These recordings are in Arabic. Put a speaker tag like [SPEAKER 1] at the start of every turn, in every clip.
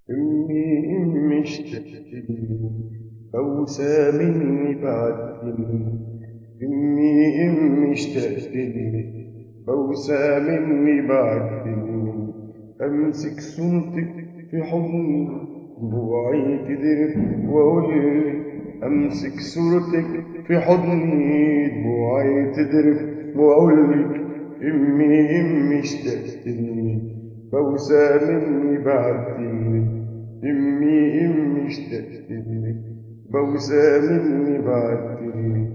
[SPEAKER 1] أمي اشتقتلي بوسة مني بعدتني. أمي اشتقتلي بوسة مني بعدتني. أمسك صورتك في حضني دموعي تدرك وأقولك. أمسك صورتك في حضني دموعي تدرك وأقولك. أمي اشتقتلي بوسة مني بعدتني. أمي اشتقتلي بوسة مني بعدتني.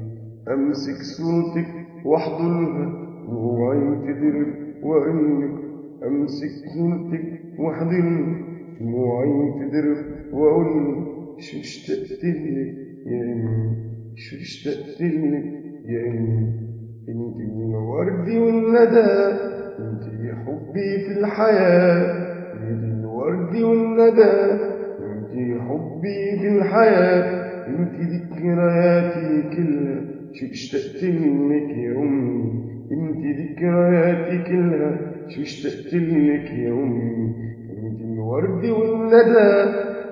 [SPEAKER 1] أمسك صورتك وأحضنها دموعي تدرك وأقولك. أمسك صورتك وأحضنها دموعي تدرك وأقولك. شو اشتقتلك يا أمي، شو اشتقتلك يا أمي. انتي الورد والندى، انتي حبي في الحياة. انتي الورد والندى، انتي حبي في الحياة. انتي ذكرياتي كلها، شو اشتقتلك يا أمي. انتي ذكرياتي كلها، شو اشتقتلك يا أمي. انتي الورد والندى،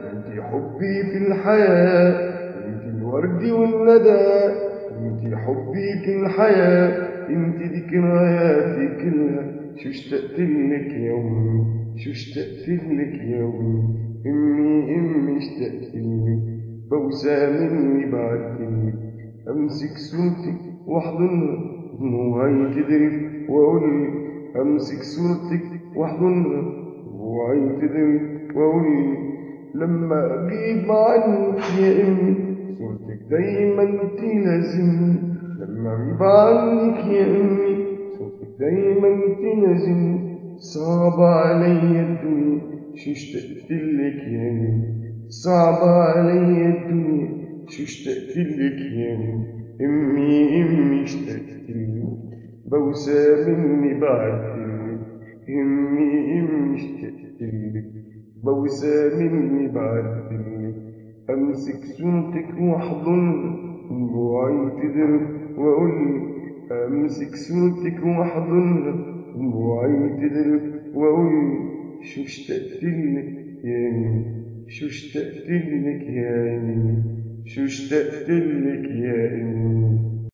[SPEAKER 1] انتي حبي في الحياة. انتي الورد والندى، انتي حبي في الحياة. انتي ذكرياتي كلها، شو اشتقتلك يا أمي، شو اشتقتلك يا أمي. أمي اشتقتلك بوسة مني بعدتلك. أمسك صورتك وأحضنها دموعي تدرك وأقولك. أمسك صورتك وأحضنها دموعي تدرك وأقولك. لما أغيب عنك يا أمي صورتك دايما تلازمني. لما أغيب عنك يا أمي صورتك دايما تلازمني. صعب علي الدنيا، شو اشتقتلك يا أمي. صعب علي الدنيا، شو اشتقتلك يا أمي. أمي اشتقتلك بوسة مني بعدتلك. أمي اشتقتلك بوسة مني بعدتلك. أمسك صورتك وأحضنها دموعي تدرك وأقولك. أمسك صورتك وأحضنها دموعي تدرك وأقولك. شو اشتقتلك يا أمي، شو اشتقتلك يا أمي، شو اشتقتلك يا أمي.